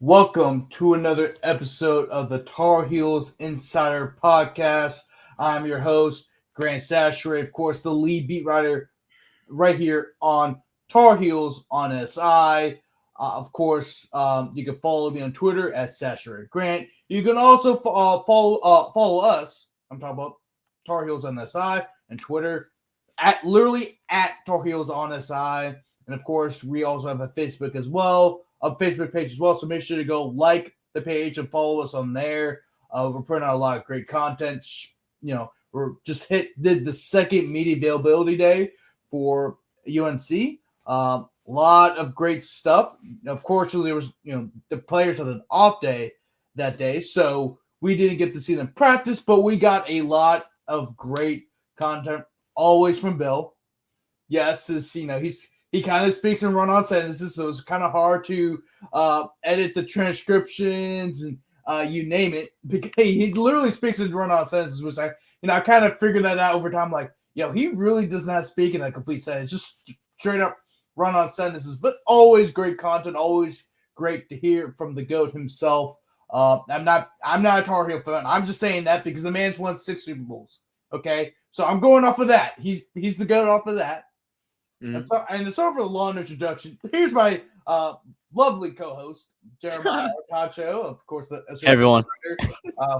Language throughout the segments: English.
Welcome to another episode of the Tar Heels Insider Podcast. I'm your host, Grant Sashray, of course, the lead beat writer right here on Tar Heels on SI. Of course, you can follow me on Twitter at Sashray Grant. You can also follow us. I'm talking about Tar Heels on SI and Twitter at Tar Heels on SI. And of course, we also have a Facebook as well, a Facebook page as well. So make sure to go like the page and follow us on there. We're putting out a lot of great content. Did the second media availability day for UNC. A lot of great stuff. Of course, there was the players had an off day that day, so we didn't get to see them practice, but we got a lot of great content always from Bill. Yes, he kind of speaks in run-on sentences, so it's kind of hard to edit the transcriptions and you name it. Because he literally speaks in run-on sentences, which I kind of figured that out over time. Like, he really does not speak in a complete sentence, just straight up run-on sentences. But always great content, always great to hear from the GOAT himself. I'm not a Tar Heel fan. I'm just saying that because the man's won 6 Super Bowls. Okay, so I'm going off of that. He's the GOAT off of that. Mm-hmm. And it's over the long introduction. Here's my lovely co-host, Jeremiah Cacho, of course, everyone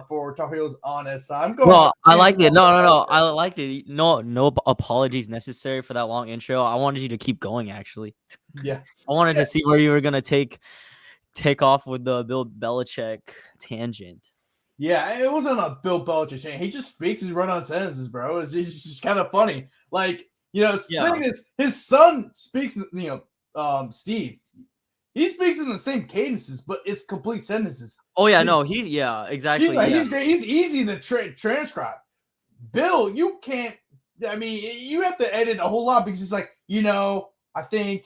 for Tar Heels on SI. I liked it. No. I liked it. No apologies necessary for that long intro. I wanted you to keep going, actually. Yeah. I wanted to see where you were gonna take off with the Bill Belichick tangent. Yeah, it wasn't a Bill Belichick tangent. He just speaks his run-on sentences, bro. It's just kind of funny. Like, thing is, his son speaks, Steve. He speaks in the same cadences, but it's complete sentences. Oh, yeah, exactly. He's easy to transcribe. Bill, you can't, you have to edit a whole lot because it's like, I think,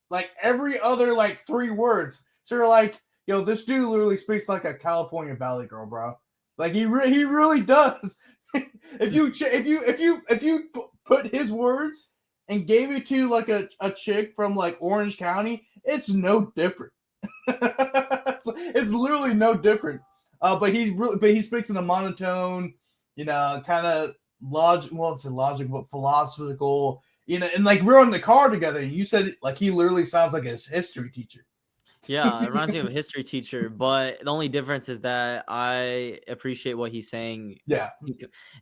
like, every other, 3 words. So you're like, this dude literally speaks like a California Valley girl, bro. Like, he really does. If you put his words and gave it to like a chick from like Orange County, it's no different. It's literally no different. But he speaks in a monotone, kind of logical, but philosophical, and like we're in the car together, and you said like he literally sounds like a history teacher. Yeah, it reminds me of a history teacher, but the only difference is that I appreciate what he's saying. Yeah.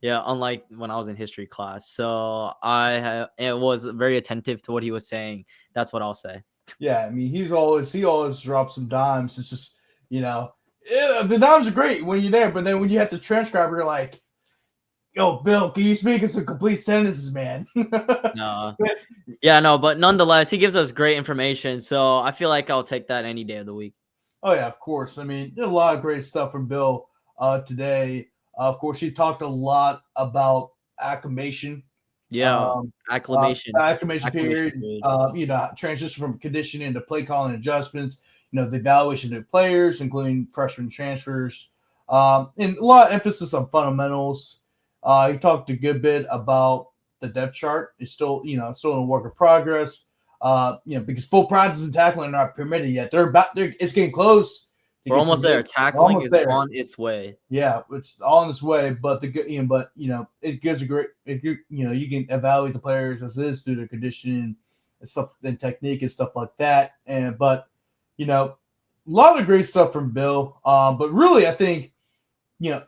Unlike when I was in history class, so I was very attentive to what he was saying. That's what I'll say. Yeah, he always drops some dimes. It's just the dimes are great when you're there, but then when you have to transcribe, you're like, "Yo, Bill, can you speak in some complete sentences, man?" No. Yeah, no, but nonetheless, he gives us great information, so I feel like I'll take that any day of the week. Oh yeah, of course. There's a lot of great stuff from Bill today. Of course, he talked a lot about acclimation. Yeah, acclimation period. Transition from conditioning to play calling adjustments. The evaluation of players, including freshman transfers, and a lot of emphasis on fundamentals. He talked a good bit about the depth chart. It's still still in a work in progress. Because full practice and tackling are not permitted yet. It's getting close. We're almost there. Tackling is on its way. Yeah, it's on its way. But it gives a great. If you can evaluate the players as is through their conditioning and stuff and technique and stuff like that. But a lot of great stuff from Bill. But really, I think not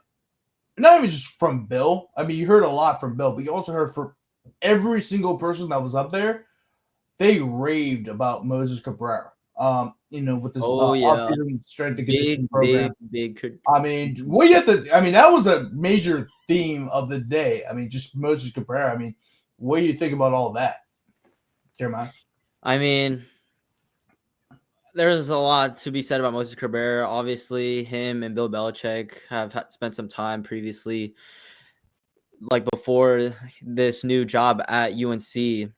even just from Bill. You heard a lot from Bill, but you also heard from every single person that was up there. They raved about Moses Cabrera. With this strength and conditioning program. Big. That was a major theme of the day. Just Moses Cabrera. What do you think about all that, Jeremiah? There's a lot to be said about Moses Cabrera. Obviously, him and Bill Belichick have spent some time previously, like before this new job at UNC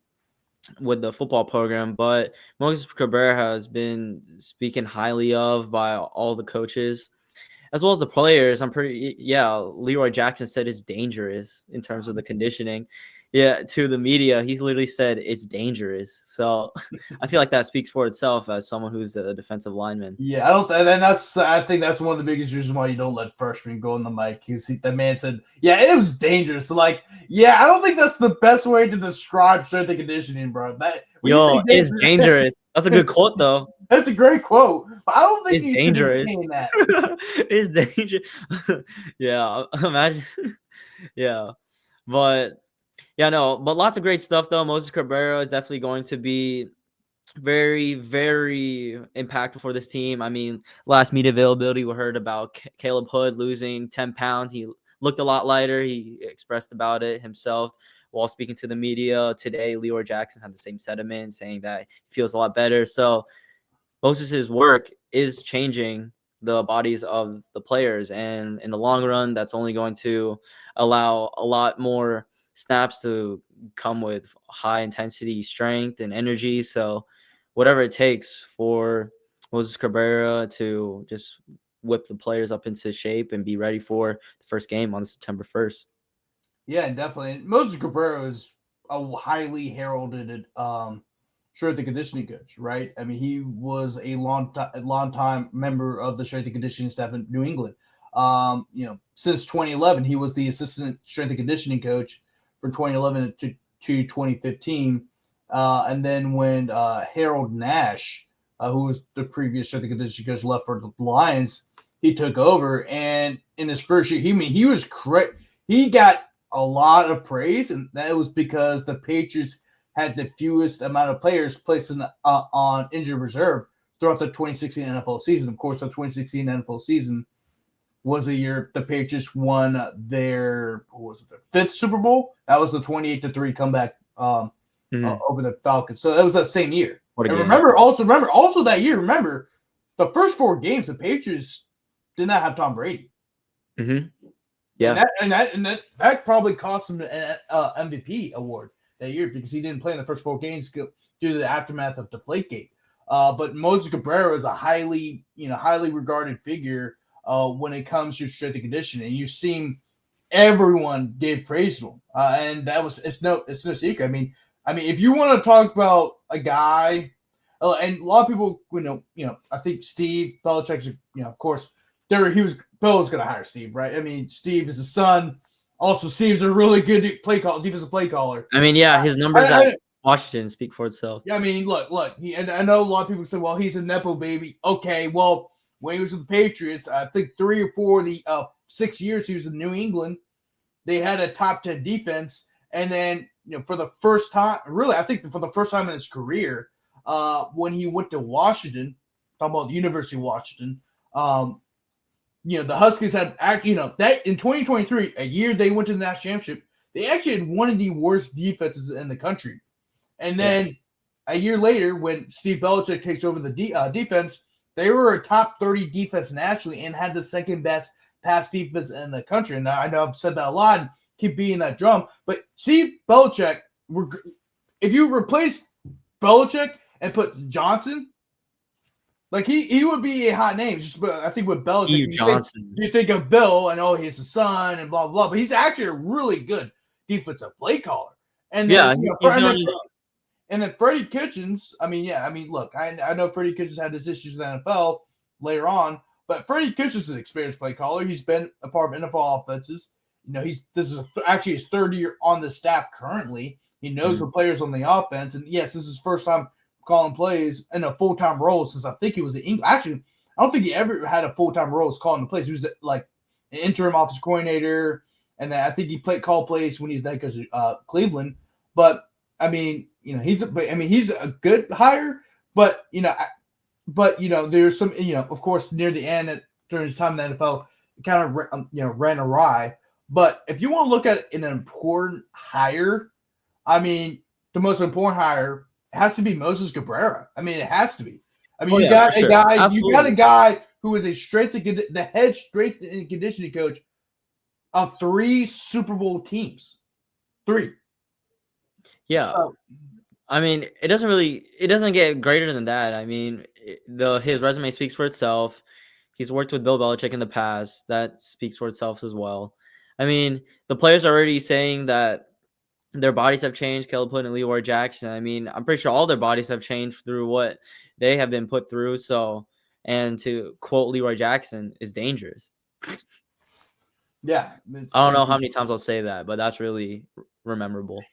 with the football program. But Moses Cabrera has been speaking highly of by all the coaches, as well as the players. Leroy Jackson said it's dangerous in terms of the conditioning. yeah, to the media, he literally said it's dangerous. So I feel like that speaks for itself as someone who's a defensive lineman. Yeah, I don't. And I think that's one of the biggest reasons why you don't let freshmen go on the mic. The man said, "Yeah, it was dangerous." So like, yeah, I don't think that's the best way to describe strength and conditioning, bro. That when you Yo, say it's dangerous, dangerous. That's a good quote, though. that's a great quote. But I don't think It's you should be dangerous. saying that. It's dangerous. Yeah, imagine. Yeah, but yeah, no, but lots of great stuff though. Moses Cabrera is definitely going to be very, very impactful for this team. I mean, last media availability, we heard about Caleb Hood losing 10 pounds. He looked a lot lighter. He expressed about it himself while speaking to the media today. Leroy Jackson had the same sentiment, saying that he feels a lot better. So Moses' work is changing the bodies of the players, and in the long run, that's only going to allow a lot more snaps to come with high intensity strength and energy. So whatever it takes for Moses Cabrera to just whip the players up into shape and be ready for the first game on September 1st. Yeah, definitely. Moses Cabrera is a highly heralded strength and conditioning coach, right? I mean, he was a long time member of the strength and conditioning staff in New England. Since 2011, he was the assistant strength and conditioning coach from 2011 to 2015. And then when Harold Nash, who was the previous strength and conditioning coach, left for the Lions, he took over. And in his first year, he was correct. He got a lot of praise, and that was because the Patriots had the fewest amount of players placed on injured reserve throughout the 2016 NFL season. Of course, the 2016 NFL season was the year the Patriots won their fifth Super Bowl. That was the 28-3 comeback over the Falcons. So that was that same year. And remember also that year. Remember the first 4 games the Patriots did not have Tom Brady. Mm-hmm. Yeah, and that probably cost him an MVP award that year because he didn't play in the first 4 games due to the aftermath of Deflategate. But Moses Cabrera is a highly regarded figure when it comes to strength and conditioning. And you've seen everyone gave praise to him, and it's no secret. I mean, if you want to talk about a guy, and a lot of people, I think Steve Belichick's, of course, Bill was going to hire Steve, right? I mean, Steve is his son. Also, Steve's a really good defensive play caller. I mean, yeah, his numbers at Washington speak for itself. Yeah, I mean, look. And I know a lot of people say, well, he's a Nepo baby. Okay, well, when he was with the Patriots, I think 3 or 4 of the 6 years he was in New England, they had a top 10 defense. And then, for the first time, really, I think for the first time in his career, when he went to Washington, talking about the University of Washington, the Huskies had, that in 2023, a year they went to the national championship, they actually had one of the worst defenses in the country. And then a year later, when Steve Belichick takes over the defense, they were a top 30 defense nationally and had the second best pass defense in the country. And I know I've said that a lot and keep beating that drum, but Steve Belichick, if you replace Belichick and put Johnson, like he would be a hot name. Just I think with Belichick, you think of Bill and he's the son and blah blah. But he's actually a really good defensive play caller. And then, and then Freddie Kitchens. Look, I know Freddie Kitchens had his issues in the NFL later on, but Freddie Kitchens is an experienced play caller. He's been a part of NFL offenses. This is actually his 3rd year on the staff currently. He knows the players on the offense, and yes, this is his first time calling plays in a full-time role since I think he was actually, I don't think he ever had a full-time role as calling the plays. He was like an interim offense coordinator, and then I think he called plays when he's that coach Cleveland. But I mean, he's a good hire, but there's some, of course, near the end during his time in the NFL, it kind of ran awry. But if you want to look at an important hire, I mean, the most important hire has to be Moses Cabrera. I mean, it has to be. I mean, you got a guy who is the head strength and conditioning coach of 3 Super Bowl teams. 3. Yeah. So, I mean, it doesn't get greater than that. I mean, his resume speaks for itself. He's worked with Bill Belichick in the past. That speaks for itself as well. I mean, the players are already saying that their bodies have changed. Caleb Putnam and Leroy Jackson. I mean, I'm pretty sure all their bodies have changed through what they have been put through. So, and to quote Leroy Jackson, is dangerous. Yeah, I don't know how many times I'll say that, but that's really memorable.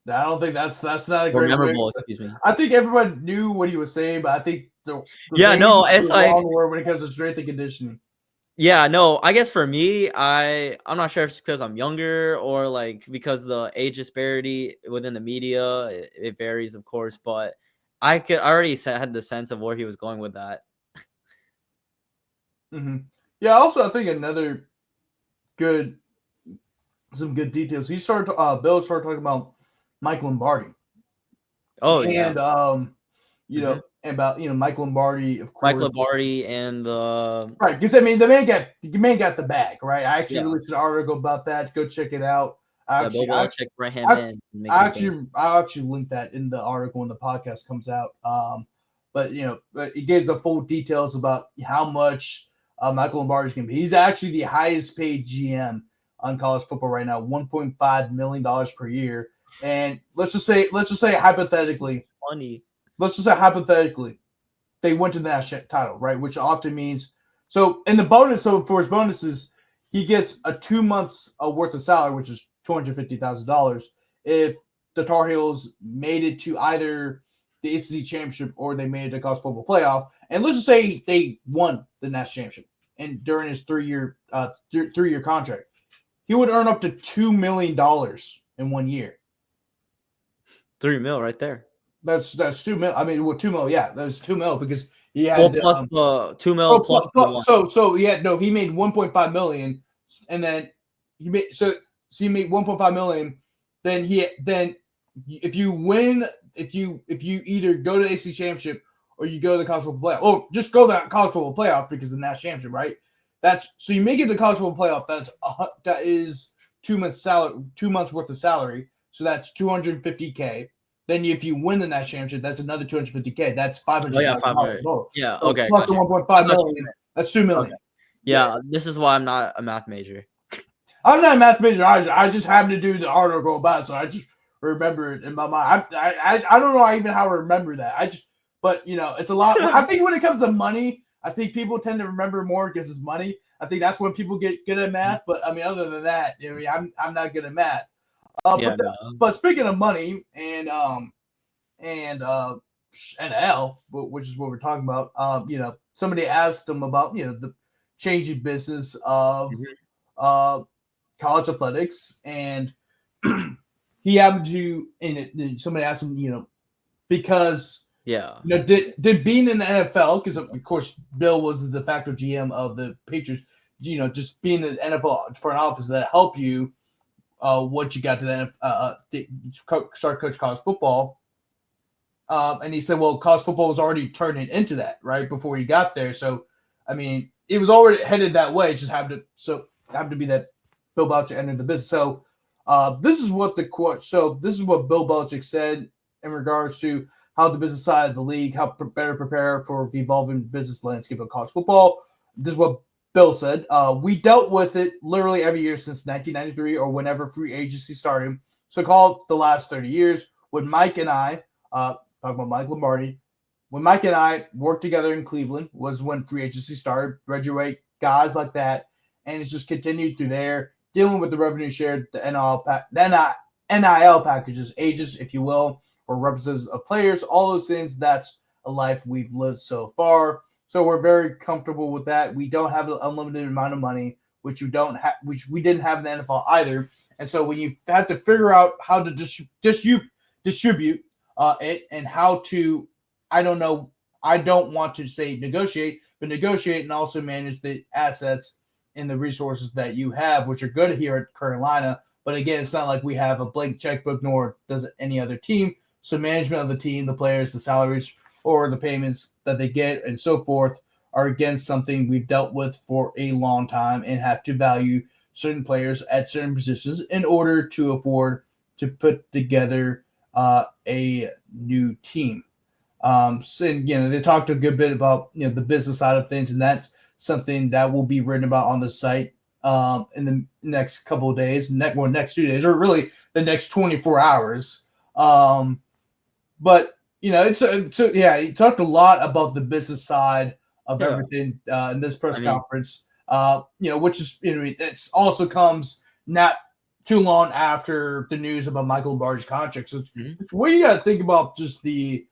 I don't think that's not a Or great memorable, way. excuse me. I think everyone knew what he was saying, but I think the Yeah, no, it's the like wrong word when it comes to strength and conditioning. yeah, no, I guess for me, I'm not sure if it's because I'm younger or like because the age disparity within the media, it varies, of course, but I already had the sense of where he was going with that. Mm-hmm. Yeah. Also, I think another some good details. Bill started talking about Mike Lombardi. Oh yeah, And about Mike Lombardi, of Mike course. Lombardi and the Right, because I mean the man got the bag, right? I actually yeah, released an article about that. Go check it out. yeah, Bill Belichick brought him I, in. And make it big. I'll actually link that in the article when the podcast comes out. But it gives the full details about how much Michael Lombardi is going to be. He's actually the highest paid GM on college football right now, $1.5 million per year. And let's just say hypothetically, Funny. they went to the national title, right? Which often means so. And the bonus, so for his bonuses, he gets a 2 months worth of salary, which is $250,000 if the Tar Heels made it to either the ACC championship or they made it to college football playoff. And let's just say they won the national championship, and during his 3-year contract, he would earn up to $2 million in 1 year. $3 million right there. That's $2 million. I mean, well, $2 million. Yeah, that's $2 million because he had plus the $2 million plus the one. So yeah, no, he made 1.5 million, and then he made he made 1.5 million. Then if you either go to the ACC championship or you go to the college football playoff, or just go to the college football playoff because of the national championship, right? So you make it to the college football playoff. That is 2 months salary, 2 months worth of salary. So that's $250K. Then if you win the national championship, that's another $250K. That's $500. Oh, yeah, 500. Yeah, so okay. Plus the 1.5 million. That's $2 million. Okay. Yeah, this is why I'm not a math major. I'm not a math major. I just happened to do the article about it, so I just remember it in my mind. I don't know even how I remember that. But it's a lot. I think when it comes to money, I think people tend to remember more because it's money. I think that's when people get good at math. But I mean, other than that, I'm not good at math. But speaking of money and NL, which is what we're talking about. Somebody asked him about the changing business of college athletics, and he happened to. And somebody asked him, because did being in the NFL, because of course Bill was the de facto GM of the Patriots. Just being in the NFL front office that helped you. Once you got to start coaching college football. And he said, well, college football was already turning into that, right, before he got there. So, I mean, it was already headed that way. It just happened to be that Bill Belichick entered the business. So, this is what Bill Belichick said in regards to how the business side of the league, how better prepare for the evolving business landscape of college football. This is what Bill said. We dealt with it literally every year since 1993 or whenever free agency started. So call it the last 30 years. When Mike and I, talking about Mike Lombardi, when Mike and I worked together in Cleveland was when free agency started. Reggie White, guys like that. And it's just continued through there, dealing with the revenue share, the NIL packages, ages, if you will, or representatives of players, all those things. That's a life we've lived so far. So we're very comfortable with that. We don't have an unlimited amount of money, which we didn't have in the NFL either. And so when you have to figure out how to distribute it and how to, I don't want to say negotiate, but negotiate and also manage the assets and the resources that you have, which are good here at Carolina. But again, it's not like we have a blank checkbook, nor does any other team. So management of the team, the players, the salaries, or the payments that they get and so forth are again something we've dealt with for a long time and have to value certain players at certain positions in order to afford to put together a new team. They talked a good bit about the business side of things, and that's something that will be written about on the site in the next couple of days, next 2 days, or really the next 24 hours. But yeah, he talked a lot about the business side of everything in this press conference. Which is it also comes not too long after the news about Michael Lombardi's contract. So it's what you got to think about just the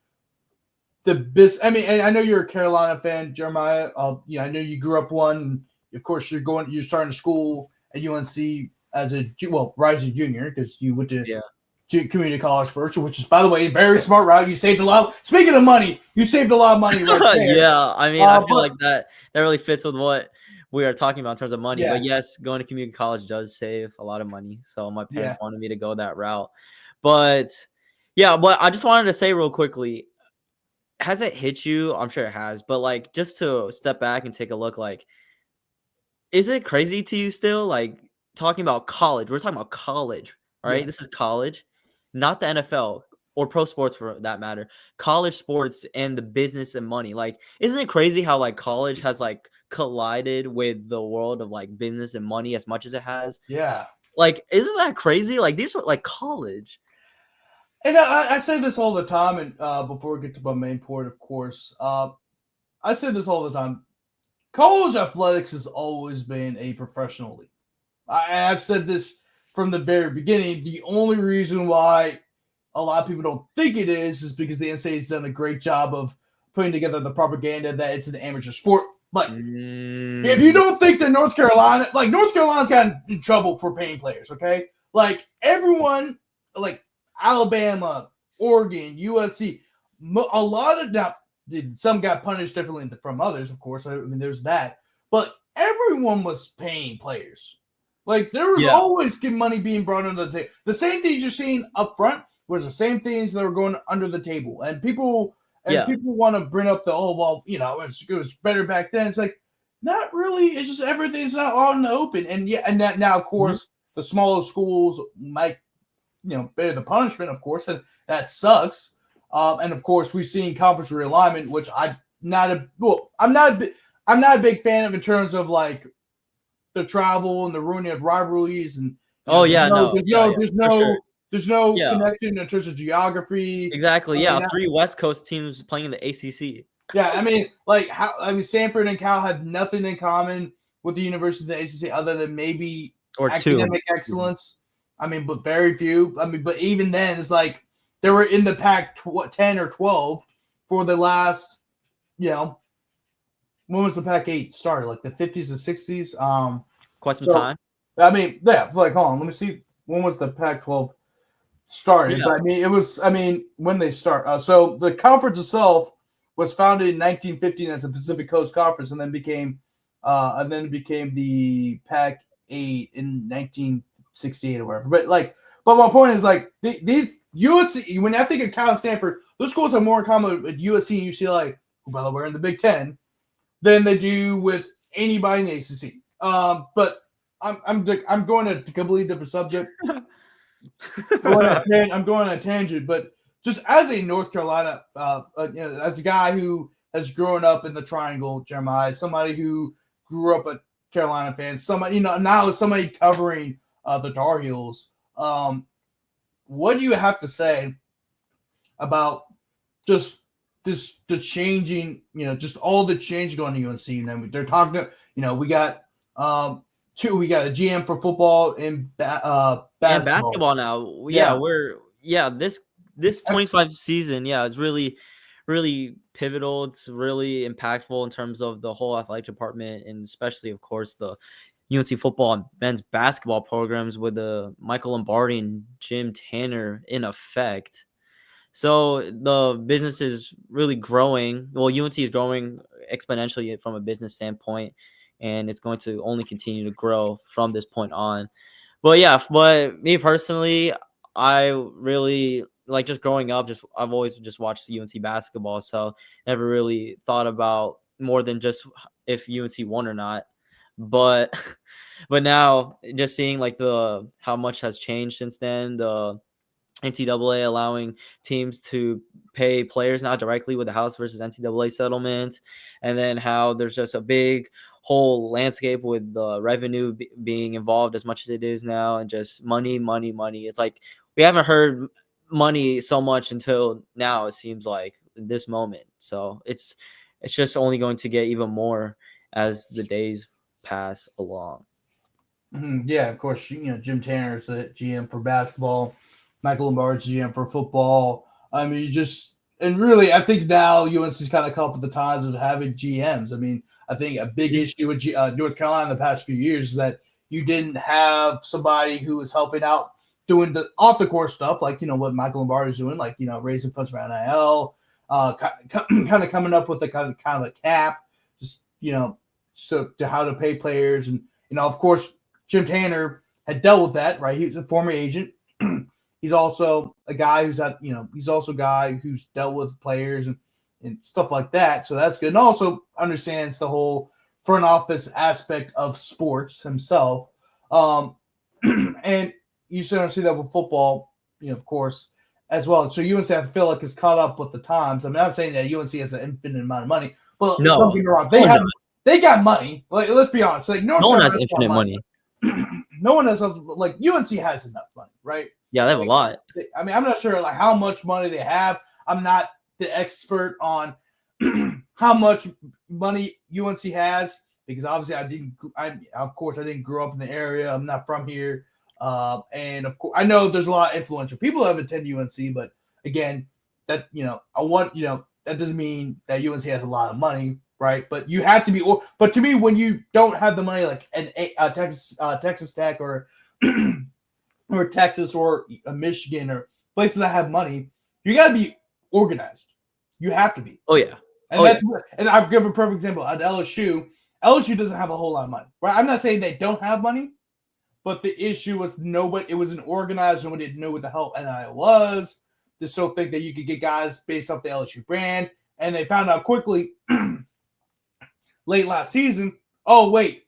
business. I mean, and I know you're a Carolina fan, Jeremiah. I know you grew up one. Of course, you're starting school at UNC as a rising junior because you went to community college first, which is, by the way, a very smart route. You saved a lot. Speaking of money, you saved a lot of money right there. Yeah, I mean, I feel like that really fits with what we are talking about in terms of money. But yes, going to community college does save a lot of money. So my parents wanted me to go that route. But I just wanted to say real quickly, has it hit you? I'm sure it has, but like just to step back and take a look, like, is it crazy to you still? Like talking about college, we're talking about college, right? Yeah. This is college, not the NFL or pro sports for that matter. College sports and the business and money. Like, isn't it crazy how like college has like collided with the world of like business and money as much as it has? Yeah. Like, isn't that crazy? Like these are like college. And I say this all the time, and before we get to my main point, of course, I say this all the time. College athletics has always been a professional league. I've said this from the very beginning. The only reason why a lot of people don't think it is because the NCAA has done a great job of putting together the propaganda that it's an amateur sport. Like, if you don't think that North Carolina's gotten in trouble for paying players, okay? Like, everyone, like Alabama, Oregon, USC, a lot of now, some got punished differently from others, of course. I mean, there's that. But everyone was paying players. Like, there was always money being brought under the table. The same things you're seeing up front was the same things that were going under the table. And people want to bring up the, it was better back then. It's like, not really. It's just everything's not all in the open. And that now, of course, the smaller schools might, bear the punishment, of course, and that sucks. And of course, we've seen conference realignment, which I'm not a big fan of in terms of like the travel and the ruining of rivalries and there's no connection in terms of geography. Exactly. 3 West Coast teams playing in the ACC. Yeah, I mean, Stanford and Cal had nothing in common with the University of the ACC other than maybe academic excellence. I mean, but very few. I mean, but even then, it's like they were in the Pac-10 or 12 for the last, when was the Pac-8 started? Like the 50s and 60s? Quite some time. I mean, hold on. Let me see. When was the Pac-12 started? Yeah. But when they start. So the conference itself was founded in 1915 as the Pacific Coast Conference, and then became the Pac-8 in 1968 or whatever. But my point is like these USC. When I think of Cal and Stanford, those schools have more in common with USC and UCLA, who by the way are in the Big Ten, than they do with anybody in the ACC. But I'm going to a completely different subject. I'm going on a tangent, but just as a North Carolina, as a guy who has grown up in the Triangle, Jeremiah, somebody who grew up a Carolina fan, somebody now is somebody covering the Tar Heels. What do you have to say about just the changing, just all the change going to UNC? They're talking to, we got we got a GM for football and basketball. And basketball now. This 25 season, is really, really pivotal. It's really impactful in terms of the whole athletic department, and especially, of course, the UNC football and men's basketball programs with the Michael Lombardi and Jim Tanner in effect. So the business is really growing. Well, UNC is growing exponentially from a business standpoint, and it's going to only continue to grow from this point on. But me personally, I really like just growing up. I've always just watched UNC basketball, so never really thought about more than just if UNC won or not. But now just seeing like how much has changed since then, the NCAA allowing teams to pay players not directly with the House versus NCAA settlement, and then how there's just a big whole landscape with the revenue being involved as much as it is now, and just money, money, money. It's like we haven't heard money so much until now. It seems like in this moment, so it's just only going to get even more as the days pass along. Yeah, of course. Jim Tanner's the GM for basketball. Michael Lombardi's GM for football. I mean, and really, I think now UNC's kind of come up with the times of having GMs. I mean, I think a big issue with North Carolina in the past few years is that you didn't have somebody who was helping out doing the off the course stuff, like what Michael Lombardi's doing, like raising funds for NIL, kind of coming up with the kind of a cap, just so to how to pay players, and of course Jim Tanner had dealt with that, right? He was a former agent. He's also a guy who's he's also a guy who's dealt with players and stuff like that. So that's good. And also understands the whole front office aspect of sports himself. And you sort of see that with football, of course, as well. So UNC, I feel like, is caught up with the times. I mean, I'm saying that UNC has an infinite amount of money, but no, don't get me wrong, they got money. Like, let's be honest. Like, no one has infinite money. No one has like UNC has enough money, right? Yeah, they have a lot. I mean, I'm not sure like how much money they have. I'm not the expert on how much money UNC has because obviously I didn't grow up in the area. I'm not from here, and of course I know there's a lot of influential people that have attended UNC. But again, that that doesn't mean that UNC has a lot of money. Right, but you have to be. But to me, when you don't have the money, like Texas Tech or or Texas or Michigan or places that have money, you got to be organized. You have to be. Oh yeah, and I've given a perfect example at LSU. LSU doesn't have a whole lot of money. Right, I'm not saying they don't have money, but the issue was nobody. It wasn't organized. Nobody didn't know what the hell NIL was. They still think that you could get guys based off the LSU brand, and they found out quickly. Late last season, oh wait,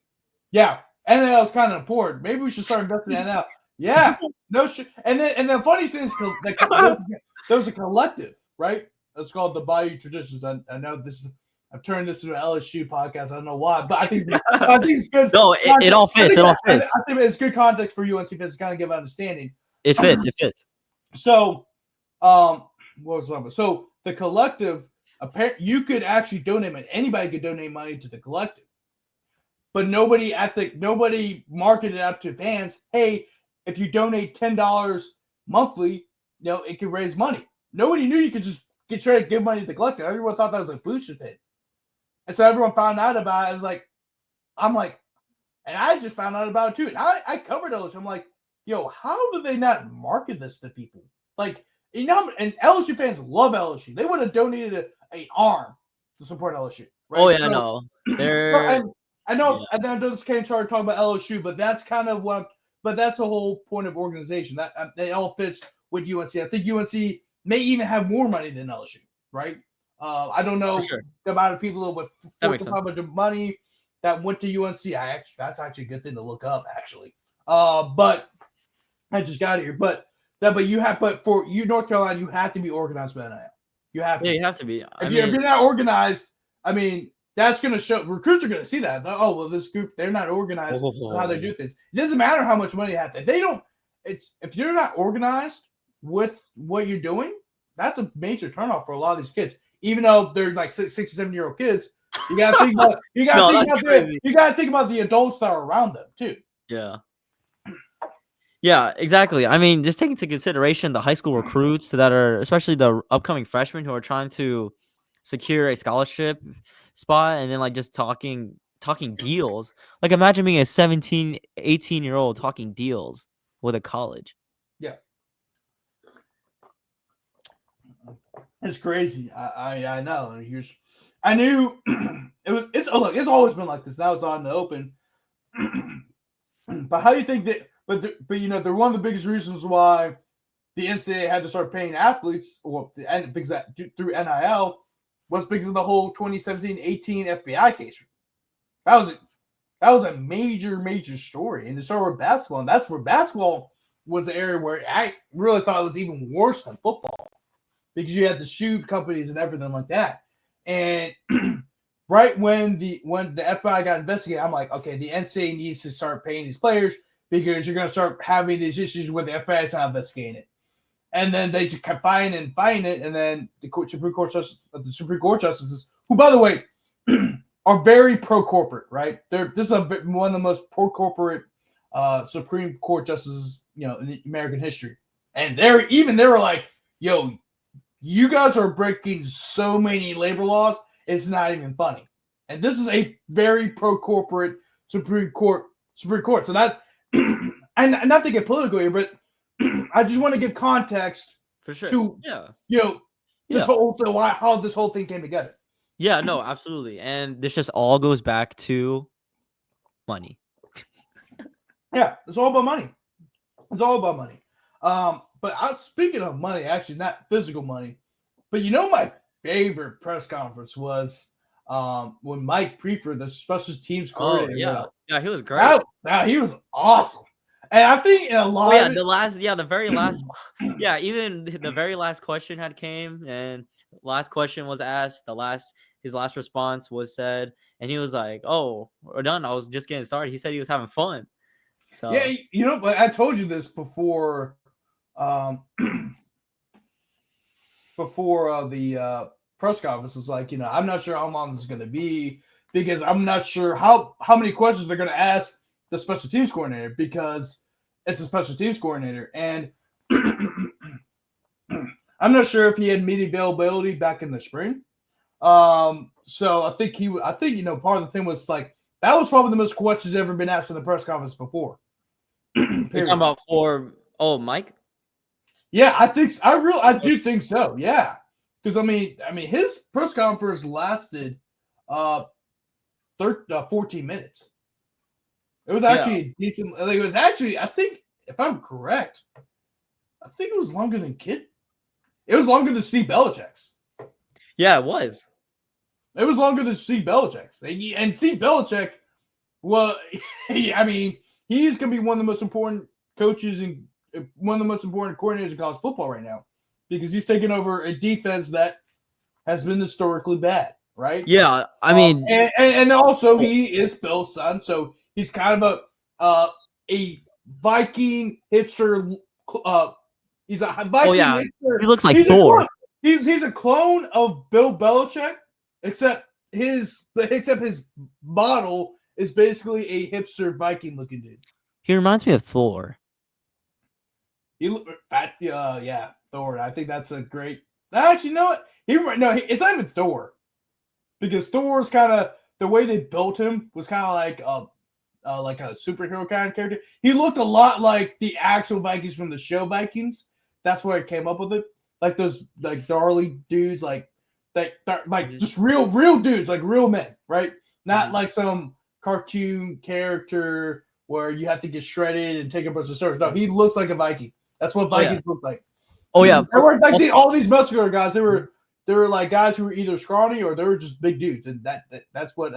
yeah, NIL is kind of important. Maybe we should start investing in NIL. Yeah, no shit. And the funny thing is, there was a collective, right? It's called the Bayou Traditions. I know I've turned this into an LSU podcast. I don't know why, but I think it's good. No, it all fits. It all fits. I think it's good context for UNC fans to kind of give an understanding. It fits. It fits. So, what was the number? So the collective. You could actually donate money. Anybody could donate money to the collective, but nobody marketed out to fans. Hey, if you donate $10 monthly, it could raise money. Nobody knew you could just get straight to give money to the collective. Everyone thought that was a booster thing, and so everyone found out about it. I was like, and I just found out about it too. And I covered LSU. I'm like, yo, how do they not market this to people? Like, and LSU fans love LSU. They would have donated an arm to support LSU. Right? Oh yeah, no, I know. I know this can't start talking about LSU, but that's kind of But that's the whole point of organization. That they all fits with UNC. I think UNC may even have more money than LSU. Right? I don't know the amount of people with how much money that went to UNC. That's actually a good thing to look up. Actually, but I just got here. But for you, North Carolina, you have to be organized with NIL. You have to. Yeah, you have to be. If you're not organized, I mean, that's going to show. Recruits are going to see that. Oh, well, this group, they're not organized on how they do things. It doesn't matter how much money you have. If you're not organized with what you're doing, that's a major turnoff for a lot of these kids. Even though they're like 6 or 7 year old kids, you got to think about. You got to think about the adults that are around them too. Yeah. Yeah, exactly. I mean, just take into consideration the high school recruits that are, especially the upcoming freshmen who are trying to secure a scholarship spot, and then like just talking deals. Like imagine being a 17, 18-year-old talking deals with a college. Yeah. It's crazy. I know. I knew it's always been like this. Now it's out in the open. But how do you think that But they're one of the biggest reasons why the NCAA had to start paying athletes, because that through NIL was because of the whole 2017-18 FBI case. That was a major story, and it started with basketball, and that's where basketball was the area where I really thought it was even worse than football because you had the shoe companies and everything like that. And right when the FBI got investigated, I'm like, okay, the NCAA needs to start paying these players because you're going to start having these issues with the FBI is not investigating it. And then they just kept fighting it, and then the Supreme Court justices, who, by the way, are very pro-corporate, right? This is one of the most pro-corporate Supreme Court justices, in American history. And they were like, yo, you guys are breaking so many labor laws, it's not even funny. And this is a very pro-corporate Supreme Court. So that's, and not to get political here, but I just want to give context for sure to, this whole thing, how this whole thing came together. Yeah, no, absolutely. And this just all goes back to money. Yeah, it's all about money. It's all about money. But speaking of money, actually not physical money, but my favorite press conference was when Mike Prefer, the special teams coordinator. Yeah, he was great. He was awesome. And I think in a lot of the very last even the very last question had came, and last question was asked, his last response was said, and he was like, "Oh, we're done. I was just getting started." He said he was having fun. So yeah, but I told you this before before the press conference. It's like, I'm not sure how long this is going to be because I'm not sure how many questions they're going to ask the special teams coordinator because it's a special teams coordinator. And I'm not sure if he had media availability back in the spring. So I think part of the thing was like, that was probably the most questions ever been asked in the press conference before. You're talking about Mike? Yeah, I do think so. Yeah. Because I mean his press conference lasted 14 minutes. It was actually decent. It was actually, I think, if I'm correct, I think it was longer than Kid. It was longer than Steve Belichick's. Yeah, it was. It was longer than Steve Belichick's. And Steve Belichick, well, I mean, he's going to be one of the most important coaches and one of the most important coordinators in college football right now because he's taking over a defense that has been historically bad, right? Yeah, I mean, and also he is Bill's son, so he's kind of a Viking hipster. He's a Viking hipster. He looks like Thor. He's a clone of Bill Belichick, except his model is basically a hipster Viking looking dude. He reminds me of Thor. Thor. I think that's a great. Actually, you know what? It's not even Thor, because Thor's kind of the way they built him was kind of like a superhero kind of character. He looked a lot like the actual Vikings from the show Vikings. That's where I came up with it. Like those like gnarly dudes, just real dudes, like real men, right? Not like some cartoon character where you have to get shredded and take a bunch of stories. No, he looks like a Viking. That's what Vikings look like. Oh yeah, they were like all these muscular guys. They were like guys who were either scrawny or they were just big dudes, and that's what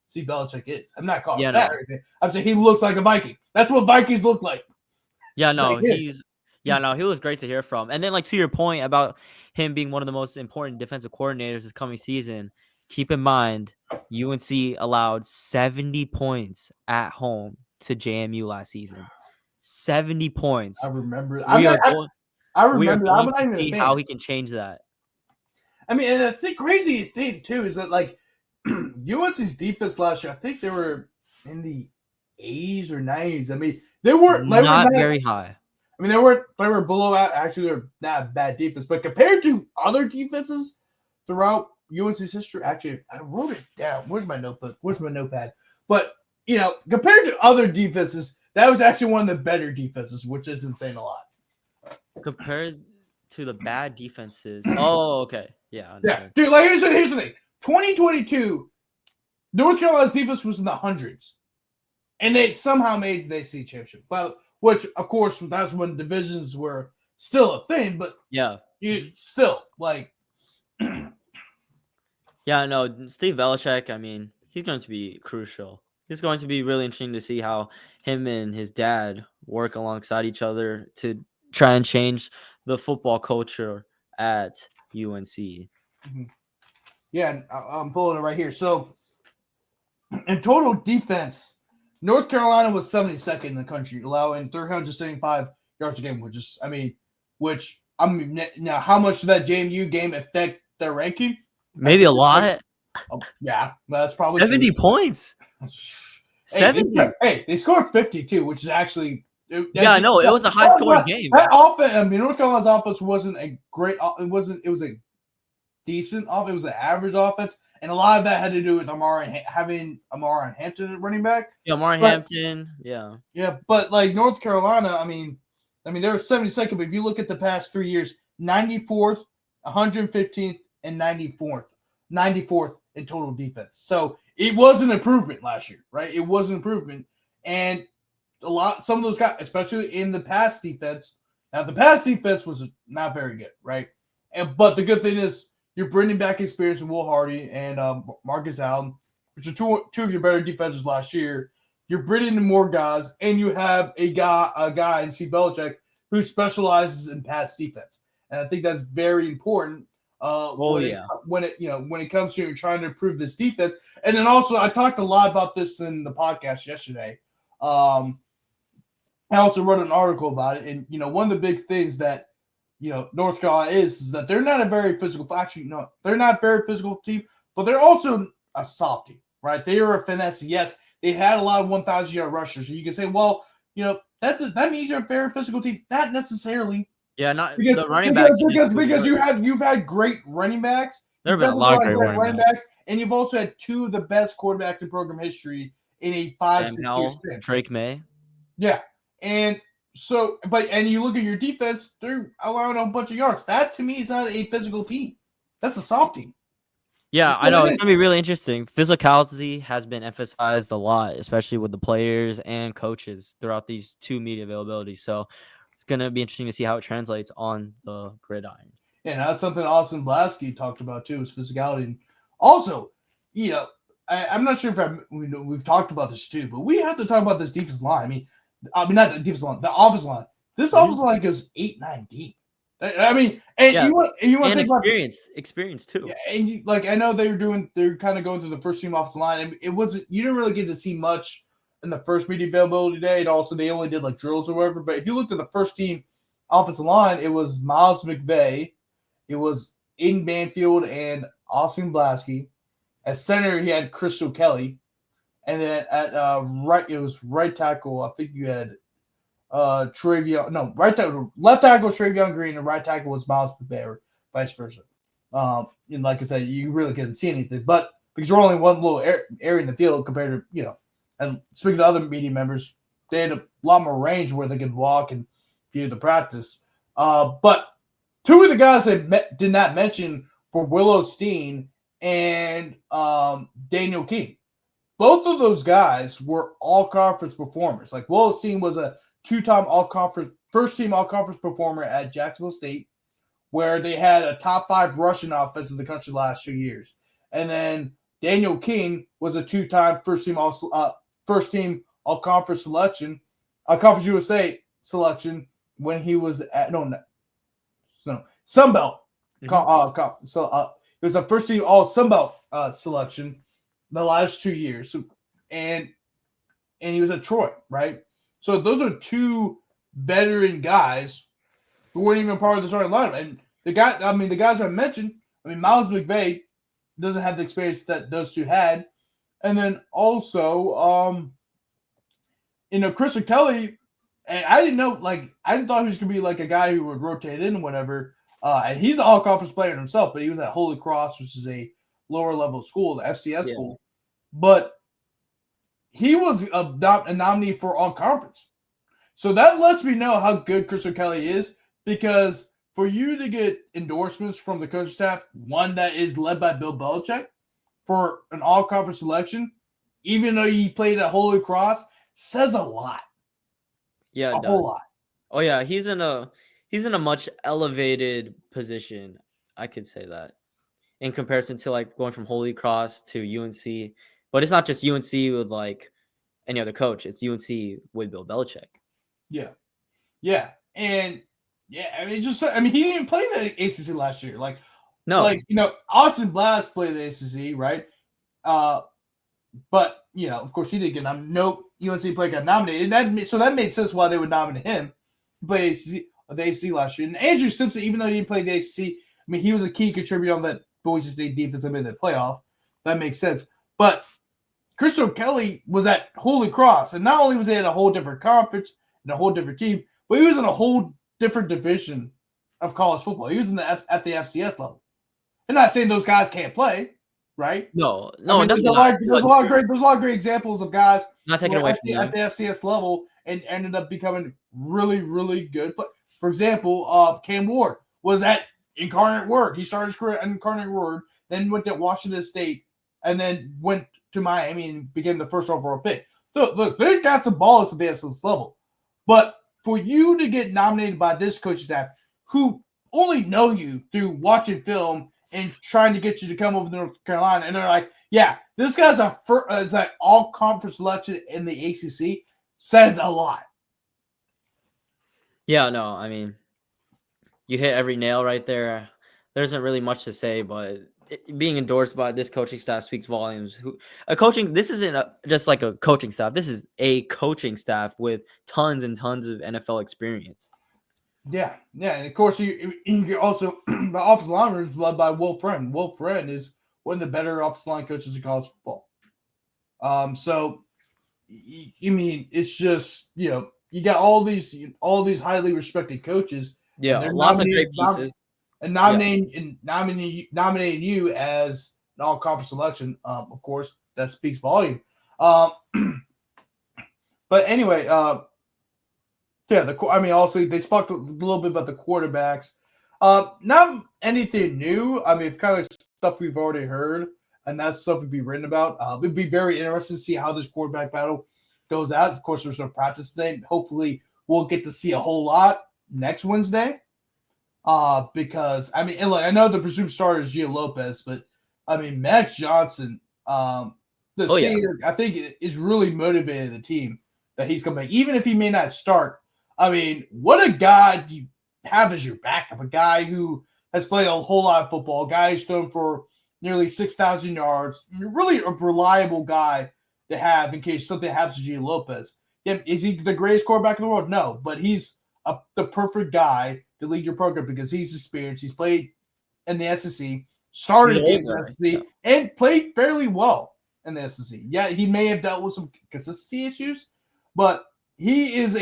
Steve Belichick is. I'm not calling him that or anything. I'm saying he looks like a Viking. That's what Vikings look like. Yeah, no, he was great to hear from. And then, like, to your point about him being one of the most important defensive coordinators this coming season, keep in mind UNC allowed 70 points at home to JMU last season. 70 points. I remember. We are going to see how he can change that. I mean, and the crazy thing too is that like UNC's defense last year, I think they were in the 80s or 90s. I mean, they were not very high. I mean, they were below out. Actually, they're not bad defense, but compared to other defenses throughout UNC's history, actually, I wrote it down. Where's my notebook? Where's my notepad? But compared to other defenses, that was actually one of the better defenses, which isn't saying a lot. Compared to the bad defenses. Oh, okay. Yeah. Dude, like here's the thing. 2022, North Carolina's defense was in the hundreds. And they somehow made the ACC championship. But which, of course, that's when divisions were still a thing, but you still like yeah, no, Steve Belichick, I mean, he's going to be crucial It's going to be really interesting to see how him and his dad work alongside each other to try and change the football culture at UNC. Mhm. Yeah, I'm pulling it right here. So, in total defense, North Carolina was 72nd in the country, allowing 375 yards a game, now how much did that JMU game affect their ranking? That's Maybe a a good question. lot. Yeah, that's probably 70 true. points. Hey, 70. they scored 52, which is actually Yeah, I know. It was a high scoring game. that offense. I mean, North Carolina's offense wasn't a great. It wasn't. It was a decent offense. It was an average offense, and a lot of that had to do with having Amara and Hampton at running back. Yeah, Martin But Hampton. Yeah. yeah, but like North Carolina, they were 72nd. But if you look at the past 3 years, 94th, 115th, and 94th in total defense. So it was an improvement last year, right? It was an improvement, and some of those guys, especially in the pass defense. Now the pass defense was not very good, right? But the good thing is you're bringing back experience in Will Hardy and Marcus Allen, which are two of your better defenses last year. You're bringing in more guys, and you have a guy in Steve Belichick who specializes in pass defense, and I think that's very important. When it comes to trying to improve this defense, and then also I talked a lot about this in the podcast yesterday. I also wrote an article about it, and one of the big things that North Carolina is that they're not a very physical. Actually, no, they're not a very physical team, but they're also a soft team, right? They are a finesse. Yes, they had a lot of 1,000-yard rushers. So you can say, well, that means you're a very physical team. Not necessarily. Yeah, not Because the running back. because you've had great running backs. There have been a lot of great running backs, and you've also had two of the best quarterbacks in program history in a 5-6 year span. Drake May. Yeah, and so, and you look at your defense, they're allowing a bunch of yards. That to me is not a physical team. That's a soft team. Yeah, I know. It's going to be really interesting. Physicality has been emphasized a lot, especially with the players and coaches throughout these two media availabilities. So it's going to be interesting to see how it translates on the gridiron. Yeah, that's something Austin Blasky talked about too, is physicality. And also, I'm not sure if we've talked about this too, but we have to talk about this defensive line. I mean, not the defensive line, the offensive line. This offensive line goes 8-9 deep. You want to think experience too. Yeah, and I know they're kind of going through the first team offensive line, and you didn't really get to see much in the first media availability day, and also they only did drills or whatever. But if you looked at the first team offensive line, it was Miles McVay, it was Aiden Banfield and Austin Blasky. At center, he had Crystal Kelly, and then at right, it was right tackle. I think you had left tackle Travion Green, and right tackle was Miles McVay, or vice versa. And like I said, you really couldn't see anything, but because you're only one little area in the field compared to and speaking to other media members, they had a lot more range where they could walk and view the practice. But two of the guys I did not mention were Willow Steen and Daniel King. Both of those guys were all-conference performers. Willow Steen was a two-time first-team all-conference performer at Jacksonville State, where they had a top 5 rushing offense in the country the last 2 years. And then Daniel King was a two-time first-team all-conference selection, Conference USA selection when he was at Sun Belt. Mm-hmm. It was a first-team all Sun Belt selection the last 2 years. So, and he was at Troy, right? So those are two veteran guys who weren't even part of the starting lineup. And the guys I mentioned, Miles McVay doesn't have the experience that those two had. And then also, Crystal Kelly, and I didn't know, I didn't thought he was going to be a guy who would rotate in and whatever. And he's an all-conference player himself, but he was at Holy Cross, which is a lower-level school, the FCS school. But he was a nominee for all-conference. So that lets me know how good Crystal Kelly is, because for you to get endorsements from the coaching staff, one that is led by Bill Belichick, for an all-conference selection, even though he played at Holy Cross, says a lot. Yeah, a whole lot. Oh yeah, he's in a much elevated position. I could say that in comparison to going from Holy Cross to UNC. But it's not just UNC with like any other coach. It's UNC with Bill Belichick. Yeah. Yeah. And yeah, I mean, he didn't play the ACC last year. No. Austin Blast played the ACC, right? But of course, he didn't get nominated. No UNC player got nominated, and that made sense why they would nominate him. He played the ACC last year, and Andrew Simpson, even though he didn't play the ACC, I mean, he was a key contributor on that Boise State defense that made the playoff. That makes sense. But Christian Kelly was at Holy Cross, and not only was he at a whole different conference and a whole different team, but he was in a whole different division of college football. He was at the FCS level. I'm not saying those guys can't play, right? No, I mean, there's a lot of great examples of guys not taking away from at the FCS level and ended up becoming really, really good. But for example, Cam Ward was at Incarnate Word. He started his career at Incarnate Word, then went to Washington State, and then went to Miami and became the first overall pick. Look, they got some balls at the FCS level. But for you to get nominated by this coaching staff, who only know you through watching film and trying to get you to come over to North Carolina, and they're like, yeah, this guy's is an all-conference selection in the ACC, says a lot. Yeah, no, I mean, you hit every nail right there. There isn't really much to say, but being endorsed by this coaching staff speaks volumes. This isn't just like a coaching staff. This is a coaching staff with tons and tons of NFL experience. Yeah, and of course you also the offensive line is led by Will Friend. Will Friend is one of the better offensive line coaches in college football. So you mean it's just you got all these highly respected coaches. Yeah, lots of great pieces. And nominating you as an all-conference selection, of course, that speaks volume. But anyway, also they spoke a little bit about the quarterbacks. Not anything new. I mean, it's kind of stuff we've already heard, and that's stuff we'd be written about. It'd be very interesting to see how this quarterback battle goes out. Of course, there's no practice today. Hopefully, we'll get to see a whole lot next Wednesday. Because I mean, and I know the presumed starter is Gio Lopez, but I mean, Max Johnson, senior, I think is really motivated the team that he's coming back, even if he may not start. I mean, what a guy do you have as your backup? A guy who has played a whole lot of football, a guy who's thrown for nearly 6,000 yards, really a reliable guy to have in case something happens to Gio Lopez. Yeah, is he the greatest quarterback in the world? No, but he's the perfect guy to lead your program because he's experienced. He's played in the SEC, started in the SEC, and played fairly well in the SEC. Yeah, he may have dealt with some consistency issues, but he is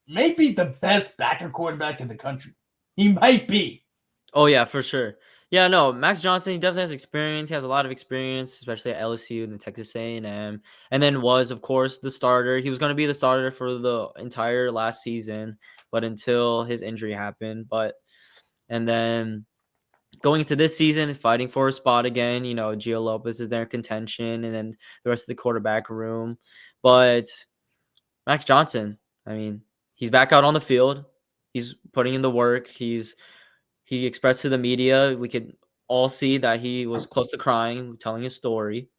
maybe the best backup quarterback in the country. He might be. Oh, yeah, for sure. Yeah, no, Max Johnson, he definitely has experience. He has a lot of experience, especially at LSU and the Texas A&M. And then was, of course, the starter. He was going to be the starter for the entire last season, but until his injury happened. And then going into this season, fighting for a spot again, Gio Lopez is there in contention, and then the rest of the quarterback room. But Max Johnson, I mean, he's back out on the field. He's putting in the work. He expressed to the media, we could all see that he was close to crying, telling his story.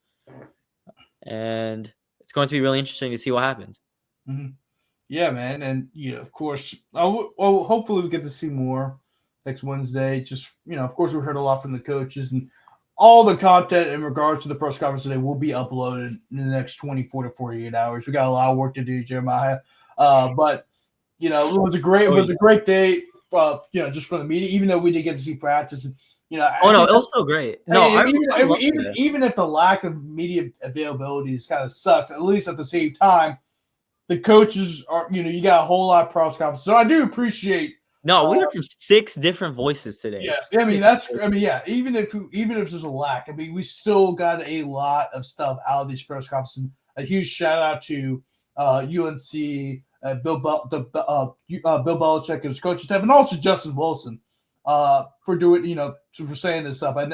And it's going to be really interesting to see what happens. Mm-hmm. Yeah, man. And, of course, hopefully we get to see more next Wednesday. Just, of course, we heard a lot from the coaches. And all the content in regards to the press conference today will be uploaded in the next 24 to 48 hours. We got a lot of work to do, Jeremiah. But, it was a great day. Just for the media, even though we didn't get to see practice, it was so great. No, even if the lack of media availability is kind of sucks, at least at the same time, the coaches are, you got a whole lot of press conferences. So I do appreciate. No, we heard from 6 different voices today. Yeah, even if there's a lack, we still got a lot of stuff out of these press conferences. A huge shout out to UNC. Bill Belichick and his coaching staff, and also Justin Wilson for doing, for saying this stuff. I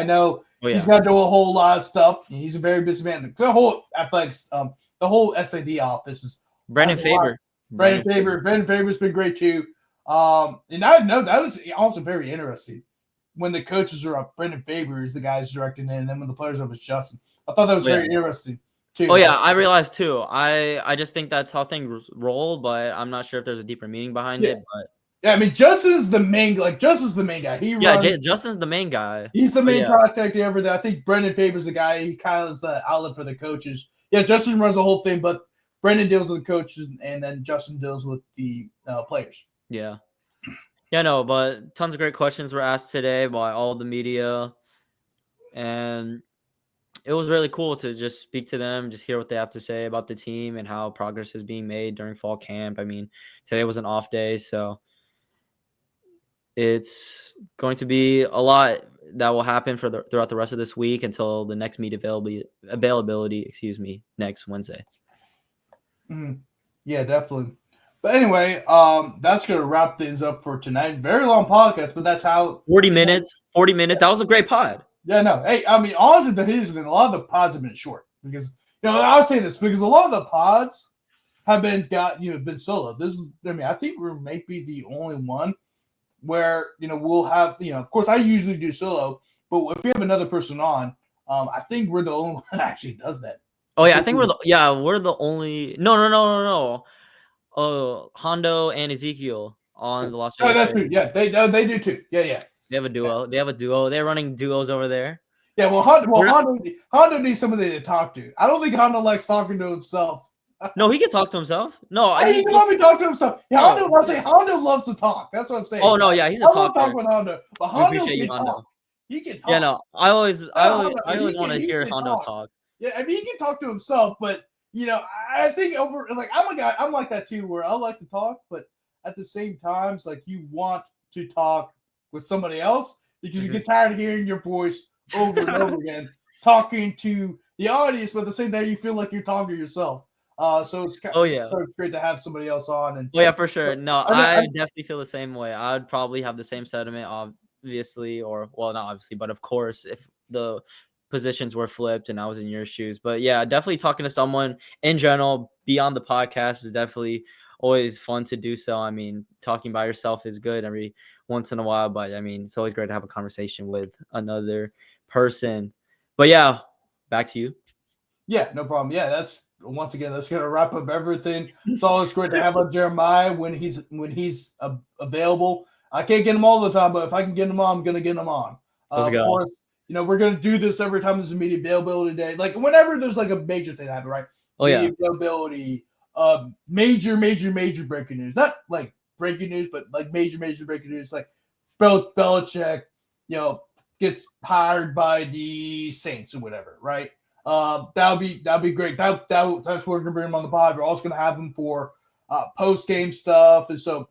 know he's got to do a whole lot of stuff. He's a very busy man. The whole athletics, the whole SAD office is Brandon Faber. Brandon Faber's been great too. And I know that was also very interesting when the coaches are up. Brandon Faber is the guy who's directing it, and then when the players are up, it's Justin. I thought that was Oh, yeah. very interesting too. Oh yeah, I realized too. I just think that's how things roll, but I'm not sure if there's a deeper meaning behind Yeah. it. But Yeah, I mean, Justin's the main guy. He yeah, runs. Justin's the main guy. He's the But main yeah, contact over there. I think Brendan Faber's the guy. He kind of is the outlet for the coaches. Yeah, Justin runs the whole thing, but Brendan deals with the coaches, and then Justin deals with the players. yeah, no. But tons of great questions were asked today by all the media, and it was really cool to just speak to them, just hear what they have to say about the team and how progress is being made during fall camp. I mean, today was an off day, so it's going to be a lot that will happen throughout the rest of this week until the next meet availability, next Wednesday. Mm-hmm. Yeah, definitely. But anyway, that's gonna wrap things up for tonight. Very long podcast, but that's how 40 minutes. That was a great pod. Yeah, no. Hey, I mean, honestly, here's the thing. A lot of the pods have been short because I would say this because a lot of the pods have been solo. I think we might be the only one where we'll have of course I usually do solo, but if we have another person on, I think we're the only one that actually does that. Oh yeah, I think we're the only. No. Hondo and Ezekiel on the Las Vegas. Oh, that's true. Yeah, they do too. Yeah. They have a duo. Yeah. They have a duo. They're running duos over there. Yeah, Hondo needs somebody to talk to. I don't think Hondo likes talking to himself. No, he can talk to himself. No, he can let me talk to himself. Yeah, Hondo loves to talk. That's what I'm saying. Oh no, yeah, he's a talker. I love talking with Hondo, but Hondo appreciate you, can Hondo. talk. He can talk. Yeah, no, I always want to hear Hondo talk. Yeah, I mean, he can talk to himself, but I think I'm like that too, where I like to talk, but at the same time, it's like you want to talk with somebody else because you get tired of hearing your voice over and over again, talking to the audience, but at the same time, you feel like you're talking to yourself. So it's it's great to have somebody else on. And for sure. No, I definitely feel the same way. I would probably have the same sentiment, obviously, or well, not obviously, but of course, if the positions were flipped and I was in your shoes. But yeah, definitely talking to someone in general beyond the podcast is definitely always fun to do. So I mean, talking by yourself is good every once in a while, but I mean, it's always great to have a conversation with another person. But yeah, back to you. Yeah, no problem. Yeah, that's gonna wrap up everything. It's always great to have on Jeremiah when he's available. I can't get him all the time, but if I can get him on, I'm gonna get him on. Of course, we're gonna do this every time there's a media availability day. Like whenever there's like a major thing happen, right? Media availability, major breaking news. Not like breaking news, but like major breaking news. Like Belichick, gets hired by the Saints or whatever, right? That'll be great. That's what we're gonna bring him on the pod. We're also gonna have him for post game stuff, and so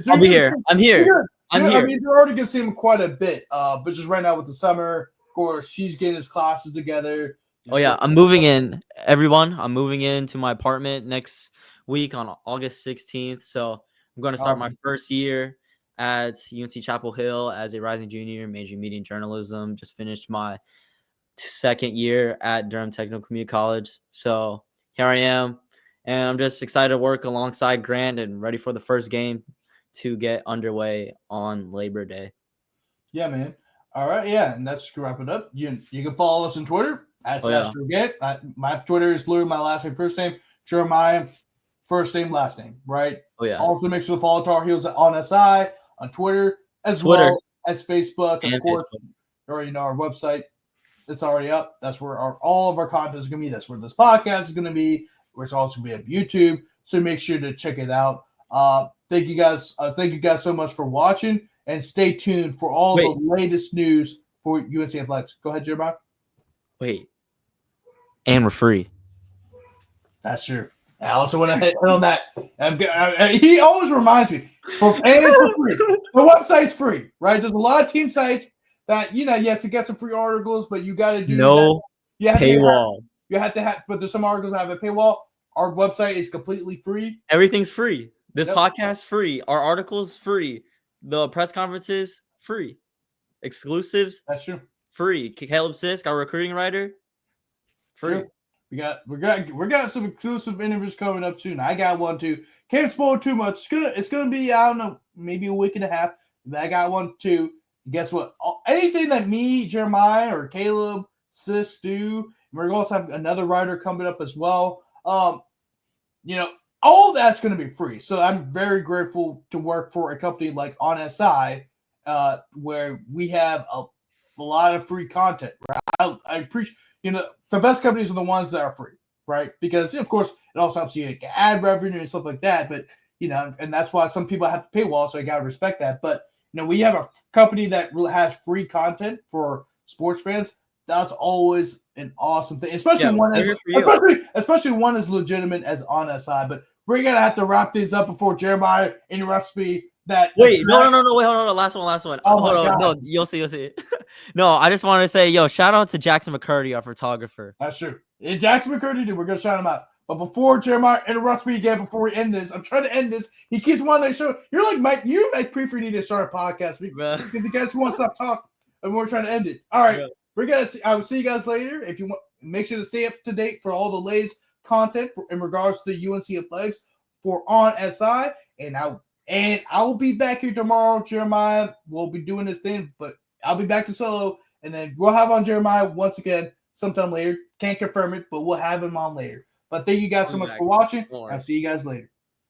I'll be here. I'm here. I mean, you're already gonna see him quite a bit. But just right now with the summer, of course, he's getting his classes together. Oh yeah, I'm moving in. Everyone, I'm moving into my apartment next week on August 16th. So I'm going to start my first year at UNC Chapel Hill as a rising junior, majoring media and journalism. Just finished my second year at Durham Technical Community College. So here I am, and I'm just excited to work alongside Grant and ready for the first game to get underway on Labor Day. Yeah, man. All right, yeah, and that's to wrap it up. You can follow us on Twitter at SaskForget. My Twitter is literally my last name, first name, Jeremiah, first name, last name, right? Oh yeah. Also make sure to follow Tar Heels on SI on Twitter well as Facebook, and of course, or our website. It's already up. That's where all of our content is going to be. That's where this podcast is going to be. Where it's also going to be on YouTube. So make sure to check it out. Thank you guys. Thank you guys so much for watching, and stay tuned for all the latest news for UNC Athletics. Go ahead, Jeremiah. Wait, and we're free. That's true. I also want to hit on that. He always reminds me. And it's for free. The website's free, right? There's a lot of team sites that yes, it gets some free articles, but you got to do paywall. You have to have, but there's some articles that have a paywall. Our website is completely free. Everything's free. This podcast free. Our articles free. The press conferences free. Exclusives. That's true. Free. Caleb Sisk, our recruiting writer. Free. Sure. We got some exclusive interviews coming up soon. I got one too. Can't spoil too much. It's gonna be, I don't know, maybe a week and a half. But I got one too. Guess what? Anything that me, Jeremiah, or Caleb, Sis do, We're going to have another rider coming up as well. All of that's going to be free. So I'm very grateful to work for a company like On SI, where we have a lot of free content. Right? I appreciate, the best companies are the ones that are free, right? Because of course it also helps you get ad revenue and stuff like that. But and that's why some people have to pay well. So I got to respect that. But we have a company that really has free content for sports fans. That's always an awesome thing, especially one as legitimate as On SI. But we're gonna have to wrap things up before Jeremiah interrupts me. No, wait, hold on. Last one. Oh hold on. No, you'll see. No, I just want to say, shout out to Jackson McCurdy, our photographer. That's true. And Jackson McCurdy, dude, we're gonna shout him out. But before Jeremiah interrupts me again, before we end this, I'm trying to end this. He keeps wanting to show. You're like Mike. You Mike Prefer need to start a podcast because he guys won't stop talking, and we're trying to end it. All right, we're gonna. I will see you guys later. If you want, make sure to stay up to date for all the latest content in regards to the UNC athletics for On SI, and I'll be back here tomorrow. Jeremiah will be doing this thing, but I'll be back to solo, and then we'll have on Jeremiah once again sometime later. Can't confirm it, but we'll have him on later. But thank you guys so much for watching. I'll see you guys later.